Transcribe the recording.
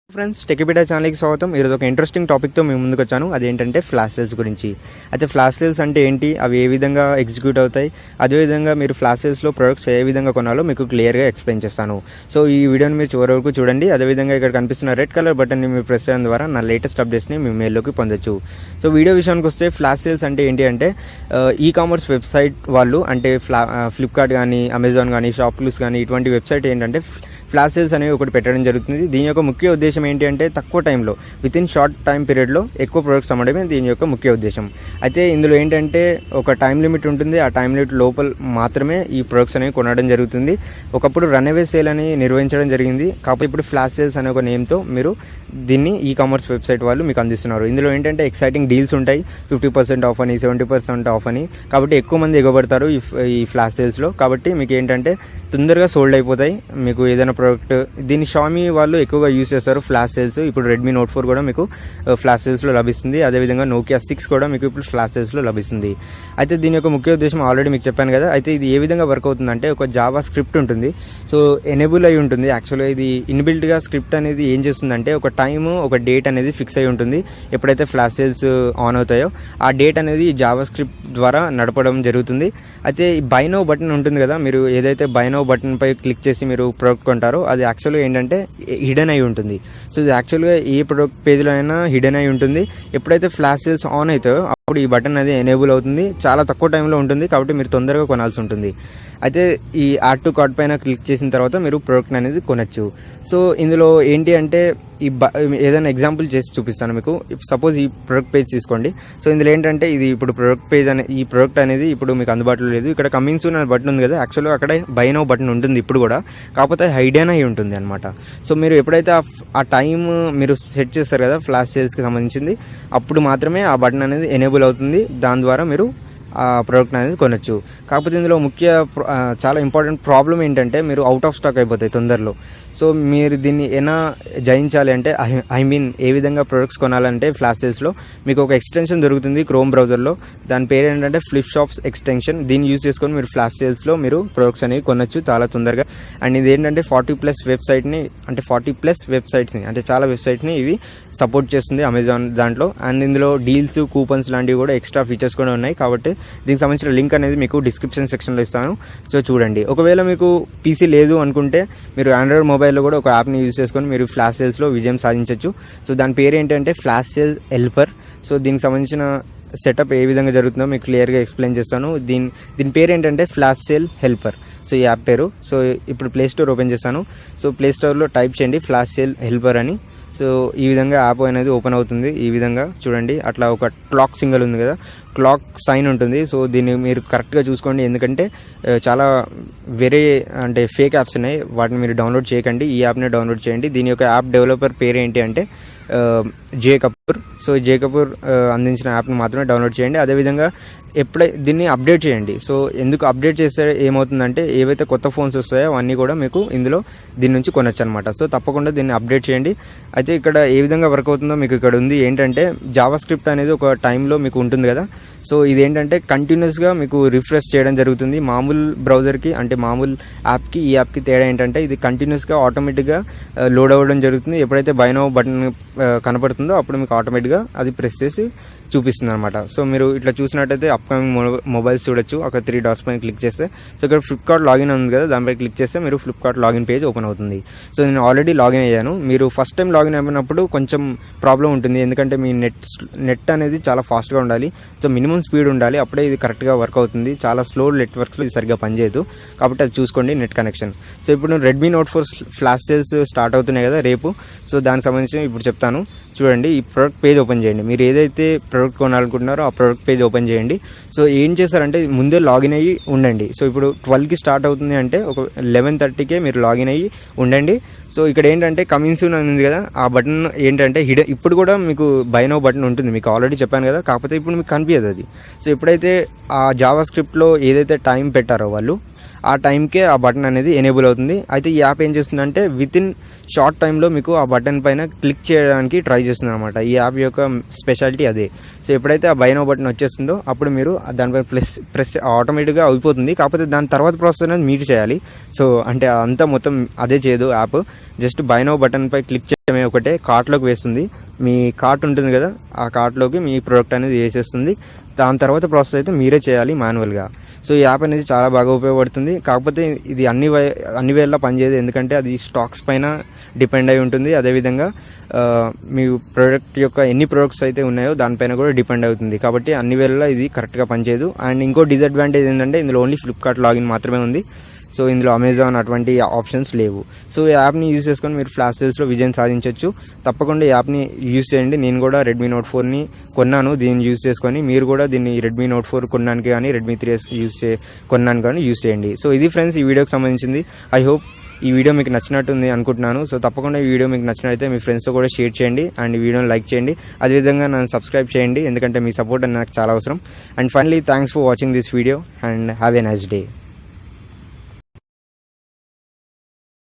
Friends టెక్బీటా ఛానల్కి స్వాగతం. ఈరోజు ఒక ఇంట్రెస్టింగ్ టాపిక్తో మేము ముందుకు వచ్చాను. అదేంటంటే ఫ్లాష్ సేల్స్ గురించి. అయితే ఫ్లాష్ సేల్స్ అంటే ఏంటి, అవి ఏ విధంగా ఎగ్జిక్యూట్ అవుతాయి, అదేవిధంగా మీరు ఫ్లాష్ సేల్స్లో ప్రొడక్ట్స్ ఏ విధంగా కొనాలో మీకు క్లియర్గా ఎక్స్ప్లెయిన్ చేస్తాను. సో ఈ వీడియోని మీరు చివరి వరకు చూడండి. అదేవిధంగా ఇక్కడ కనిపిస్తున్న రెడ్ కలర్ బటన్ని మీరు ప్రెస్ చేయడం ద్వారా నా లేటెస్ట్ అప్డేట్స్ని మీ మెయిల్లోకి పొందొచ్చు. సో వీడియో విషయానికి వస్తే ఫ్లాష్ సేల్స్ అంటే ఏంటి అంటే ఈ కామర్స్ వెబ్సైట్ వాళ్ళు అంటే ఫ్లిప్కార్ట్ కానీ, అమెజాన్ కానీ, షాప్క్లూస్ కానీ ఇటువంటి వెబ్సైట్ ఏంటంటే ఫ్లాష్ సేల్స్ అనేవి ఒకటి పెట్టడం జరుగుతుంది. దీని యొక్క ముఖ్య ఉద్దేశం ఏంటి అంటే తక్కువ టైంలో వితిన్ షార్ట్ టైం పీరియడ్లో ఎక్కువ ప్రొడక్ట్స్ అమ్మడమే దీని యొక్క ముఖ్య ఉద్దేశం. అయితే ఇందులో ఏంటంటే ఒక టైం లిమిట్ ఉంటుంది. ఆ టైం లిమిట్ లోపల మాత్రమే ఈ ప్రొడక్ట్స్ అనేవి కొనడం జరుగుతుంది. ఒకప్పుడు రన్అవే సేల్ అని నిర్వహించడం జరిగింది. కాకపోతే ఇప్పుడు ఫ్లాష్ సేల్స్ అనే ఒక నేమ్తో మీరు దీన్ని ఈ కామర్స్ వెబ్సైట్ వాళ్ళు మీకు అందిస్తున్నారు. ఇందులో ఏంటంటే ఎక్సైటింగ్ డీల్స్ ఉంటాయి. 50% ఆఫ్ అని, 70% ఆఫ్ అని. కాబట్టి ఎక్కువ మంది ఎగబడతారు ఈ ఫ్లాష్ సేల్స్లో. కాబట్టి మీకు ఏంటంటే తొందరగా సోల్డ్ అయిపోతాయి. మీకు ఏదైనా ప్రోడక్ట్ దీన్ని షామీ వాళ్ళు ఎక్కువగా యూజ్ చేస్తారు ఫ్లాష్ సేల్స్. ఇప్పుడు రెడ్మీ నోట్ 4 కూడా మీకు ఫ్లాష్ సేల్స్లో లభిస్తుంది. అదేవిధంగా నోకియా 6 కూడా మీకు ఇప్పుడు ఫ్లాష్ సేల్స్లో లభిస్తుంది. అయితే దీని యొక్క ముఖ్య ఉద్దేశం ఆల్రెడీ మీకు చెప్పాను కదా. అయితే ఇది ఏ విధంగా వర్క్ అవుతుందంటే ఒక జావా స్క్రిప్ట్ ఉంటుంది. సో ఎనేబుల్ అయి ఉంటుంది. యాక్చువల్గా ఇది ఇన్బిల్ట్గా స్క్రిప్ట్ అనేది ఏం చేస్తుందంటే ఒక టైము, ఒక డేట్ అనేది ఫిక్స్ అయి ఉంటుంది. ఎప్పుడైతే ఫ్లాష్ సేల్స్ ఆన్ అవుతాయో ఆ డేట్ అనేది జావా స్క్రిప్ట్ ద్వారా నడపడం జరుగుతుంది. అయితే ఈ బై నౌ బటన్ ఉంటుంది కదా, మీరు ఏదైతే బై నౌ బటన్ పై క్లిక్ చేసి మీరు ప్రోడక్ట్ కొంటారో అది యాక్చువల్గా ఏంటంటే హిడెన్ అయి ఉంటుంది. సో ఇది యాక్చువల్గా ఏ ప్రొడక్ట్ పేజ్లో అయినా హిడెన్ అయి ఉంటుంది. ఎప్పుడైతే ఫ్లాష్ సేల్స్ ఆన్ అవుతాయో అప్పుడు ఈ బటన్ అది ఎనేబుల్ అవుతుంది. చాలా తక్కువ టైంలో ఉంటుంది కాబట్టి మీరు తొందరగా కొనాల్సి ఉంటుంది. అయితే ఈ యాడ్ టు కార్ట్ పైన క్లిక్ చేసిన తర్వాత మీరు ప్రోడక్ట్ అనేది కొనచ్చు. సో ఇందులో ఏంటి అంటే ఏదైనా ఎగ్జాంపుల్ చేసి చూపిస్తాను మీకు. సపోజ్ ఈ ప్రొడక్ట్ పేజ్ తీసుకోండి. సో ఇందులో ఏంటంటే ఇది ఇప్పుడు ప్రొడక్ట్ పేజ్ ఈ ప్రొడక్ట్ అనేది ఇప్పుడు మీకు అందుబాటులో లేదు. ఇక్కడ కమింగ్ సూన్ అనే బటన్ ఉంది కదా, యాక్చువల్గా అక్కడ బై నౌ బటన్ ఉంటుంది ఇప్పుడు కూడా, కాకపోతే హైడెన్ అయి ఉంటుంది అనమాట. సో మీరు ఎప్పుడైతే ఆ టైం మీరు సెట్ చేస్తారు కదా ఫ్లాష్ సేల్స్కి సంబంధించింది, అప్పుడు మాత్రమే ఆ బటన్ అనేది ఎనేబుల్ అవుతుంది. దాని ద్వారా మీరు ఆ ప్రోడక్ట్ అనేది కొనొచ్చు. కాకపోతే ఇందులో చాలా ఇంపార్టెంట్ ప్రాబ్లం ఏంటంటే మీరు అవుట్ ఆఫ్ స్టాక్ అయిపోతాయి తొందరలో. సో మీరు దీన్ని ఎలా జయించాలి అంటే ఏ విధంగా ప్రొడక్ట్స్ కొనాలంటే ఫ్లాష్ సేల్స్లో మీకు ఒక ఎక్స్టెన్షన్ దొరుకుతుంది క్రోమ్ బ్రౌజర్లో. దాని పేరు ఏంటంటే ఫ్లిప్ షాప్స్ ఎక్స్టెన్షన్. దీన్ని యూజ్ చేసుకొని మీరు ఫ్లాష్ సేల్స్లో మీరు ప్రొడక్ట్స్ అనేవి కొనొచ్చు చాలా తొందరగా. అండ్ ఇది ఏంటంటే 40+ వెబ్సైట్ని అంటే చాలా వెబ్సైట్ని ఇవి సపోర్ట్ చేస్తుంది అమెజాన్ దాంట్లో. అండ్ ఇందులో డీల్స్, కూపన్స్ లాంటివి కూడా ఎక్స్ట్రా ఫీచర్స్ కూడా ఉన్నాయి. కాబట్టి దీనికి సంబంధించిన లింక్ అనేది మీకు డిస్క్రిప్షన్ సెక్షన్లో ఇస్తాను. సో చూడండి. ఒకవేళ మీకు పీసీ లేదు అనుకుంటే మీరు ఆండ్రాయిడ్ మొబైల్లో కూడా ఒక యాప్ని యూజ్ చేసుకొని మీరు ఫ్లాష్ సేల్స్లో విజయం సాధించవచ్చు. సో దాని పేరు ఏంటంటే ఫ్లాష్ సేల్ హెల్పర్. సో దీనికి సంబంధించిన సెటప్ ఏ విధంగా జరుగుతుందో మీకు క్లియర్గా ఎక్స్ప్లెయిన్ చేస్తాను. దీని పేరు ఏంటంటే ఫ్లాష్ సేల్ హెల్పర్. సో ఈ యాప్ పేరు. సో ఇప్పుడు ప్లే స్టోర్ ఓపెన్ చేస్తాను. సో ప్లే స్టోర్లో టైప్ చేయండి ఫ్లాష్ సేల్ హెల్పర్ అని. సో ఈ విధంగా యాప్ అనేది ఓపెన్ అవుతుంది. ఈ విధంగా చూడండి. అట్లా ఒక క్లాక్ సింబల్ ఉంది కదా, క్లాక్ సైన్ ఉంటుంది. సో దీన్ని మీరు కరెక్ట్గా చూసుకోండి. ఎందుకంటే చాలా వేరే అంటే ఫేక్ యాప్స్ ఉన్నాయి, వాటిని మీరు డౌన్లోడ్ చేయకండి. ఈ యాప్ని డౌన్లోడ్ చేయండి. దీని యొక్క యాప్ డెవలపర్ పేరు ఏంటి అంటే జే కపూర్. సో జే కపూర్ అందించిన యాప్ని మాత్రమే డౌన్లోడ్ చేయండి. అదేవిధంగా దీన్ని అప్డేట్ చేయండి. సో ఎందుకు అప్డేట్ చేస్తే ఏమవుతుందంటే ఏవైతే కొత్త ఫోన్స్ వస్తాయో అవన్నీ కూడా మీకు ఇందులో దీని నుంచి కొనొచ్చు అనమాట. సో తప్పకుండా దీన్ని అప్డేట్ చేయండి. అయితే ఇక్కడ ఏ విధంగా వర్క్ అవుతుందో మీకు ఇక్కడ ఉంది. ఏంటంటే జావా స్క్రిప్ట్ అనేది ఒక టైంలో మీకు ఉంటుంది కదా. సో ఇదేంటంటే కంటిన్యూస్గా మీకు రిఫ్రెష్ చేయడం జరుగుతుంది. మామూలు బ్రౌజర్కి అంటే మామూలు యాప్కి ఈ యాప్కి తేడా ఏంటంటే ఇది కంటిన్యూస్గా ఆటోమేటిక్గా లోడ్ అవ్వడం జరుగుతుంది. ఎప్పుడైతే బై నౌ బటన్ కనపడుతుందో అప్పుడు మీకు ఆటోమేటిక్గా అది ప్రెస్ చేసి చూపిస్తుంది అనమాట. సో మీరు ఇట్లా చూసినట్టయితే అప్కమింగ్ మొబైల్స్ చూడొచ్చు. అక్కడ 3 డాట్స్ పైన క్లిక్ చేస్తే సో ఇక్కడ ఫ్లిప్కార్ట్ లాగిన్ ఉంది కదా, దానిపై క్లిక్ చేస్తే మీరు ఫ్లిప్కార్ట్ లాగిన్ పేజ్ ఓపెన్ అవుతుంది. సో నేను ఆల్రెడీ లాగిన్ అయ్యాను. మీరు ఫస్ట్ టైం లాగిన్ అయినప్పుడు కొంచెం ప్రాబ్లం ఉంటుంది. ఎందుకంటే మీ నెట్ అనేది చాలా ఫాస్ట్గా ఉండాలి. సో మినిమం స్పీడ్ ఉండాలి, అప్పుడే ఇది కరెక్ట్గా వర్క్ అవుతుంది. చాలా స్లో నెట్వర్క్స్లో ఇది సరిగ్గా పనిచేయదు. కాబట్టి అది చూసుకోండి నెట్ కనెక్షన్. సో ఇప్పుడు Redmi note 4 flash sales start అవుతున్నాయి కదా రేపు. సో దానికి సంబంధించి ఇప్పుడు చెప్తాను. చూడండి. ఈ ప్రోడక్ట్ పేజ్ ఓపెన్ చేయండి. మీరు ఏదైతే ప్రోడక్ట్ కొనాలనుకుంటున్నారో ఆ ప్రోడక్ట్ పేజ్ ఓపెన్ చేయండి. సో ఏం చేస్తారంటే ముందే లాగిన్ అయ్యి ఉండండి. సో ఇప్పుడు 12కి స్టార్ట్ అవుతుంది అంటే ఒక 11:30కే మీరు లాగిన్ అయ్యి ఉండండి. సో ఇక్కడ ఏంటంటే కమింగ్ సూన్ అని ఉంది కదా, ఆ బటన్ ఏంటంటే ఇప్పుడు కూడా మీకు బై నౌ బటన్ ఉంటుంది. మీకు ఆల్రెడీ చెప్పాను కదా, కాకపోతే ఇప్పుడు మీకు కనిపించదు అది. సో ఎప్పుడైతే ఆ జావా స్క్రిప్ట్లో ఏదైతే టైం పెట్టారో వాళ్ళు ఆ టైంకే ఆ బటన్ అనేది ఎనేబుల్ అవుతుంది. అయితే ఈ యాప్ ఏం చేస్తుందంటే వితిన్ షార్ట్ టైంలో మీకు ఆ బటన్ పైన క్లిక్ చేయడానికి ట్రై చేస్తుంది అనమాట. ఈ యాప్ యొక్క స్పెషాలిటీ అదే. సో ఎప్పుడైతే ఆ బై నౌ బటన్ వచ్చేస్తుందో అప్పుడు మీరు దానిపై ప్రెస్ ఆటోమేటిక్గా అయిపోతుంది. కాకపోతే దాని తర్వాత ప్రాసెస్ అనేది మీరు చేయాలి. సో అంటే అంతా మొత్తం అదే చేయదు app. Just buy now button పై క్లిక్ చేయడమే ఒకటే కార్ట్లోకి వేస్తుంది. మీ కార్ట్ ఉంటుంది కదా, ఆ కార్ట్లోకి మీ ప్రోడక్ట్ అనేది వేసేస్తుంది. దాని తర్వాత ప్రాసెస్ అయితే మీరే చేయాలి మాన్యువల్గా. సో ఈ యాప్ అనేది చాలా బాగా ఉపయోగపడుతుంది. కాకపోతే ఇది అన్ని వేళలా పనిచేయదు, ఎందుకంటే అది స్టాక్స్ పైన డిపెండ్ అయి ఉంటుంది. అదేవిధంగా మీ ప్రోడక్ట్ యొక్క ఎన్ని ప్రోడక్ట్స్ అయితే ఉన్నాయో దానిపైన కూడా డిపెండ్ అవుతుంది. కాబట్టి అన్ని వేళలా ఇది కరెక్ట్గా పనిచేయదు. అండ్ ఇంకో డిసడ్వాంటేజ్ ఏంటంటే ఇందులో ఓన్లీ ఫ్లిప్కార్ట్ లాగిన్ మాత్రమే ఉంది. సో ఇందులో అమెజాన్ అటువంటి ఆప్షన్స్ లేవు. సో ఈ యాప్ని యూజ్ చేసుకొని మీరు ఫ్లాష్ సేల్స్లో విజయం సాధించవచ్చు. తప్పకుండా ఈ యాప్ని యూజ్ చేయండి. నేను కూడా రెడ్మీ నోట్ 4ని కొన్నాను దీన్ని యూజ్ చేసుకొని. మీరు కూడా దీన్ని రెడ్మీ నోట్ 4 కొనడానికి కానీ రెడ్మీ 3 కొన్నాను కానీ యూజ్ చేయండి. సో ఇది ఫ్రెండ్స్ ఈ వీడియోకి సంబంధించింది. ఐ హోప్ ఈ వీడియో మీకు నచ్చినట్టుంది అనుకుంటున్నాను. సో తప్పకుండా ఈ వీడియో మీకు నచ్చినట్లయితే మీ ఫ్రెండ్స్తో కూడా షేర్ చేయండి అండ్ ఈ వీడియోని లైక్ చేయండి. అదేవిధంగా నన్ను సబ్స్క్రైబ్ చేయండి, ఎందుకంటే మీ సపోర్ట్ నాకు చాలా అవసరం. And finally thanks for watching this video and have a nice day.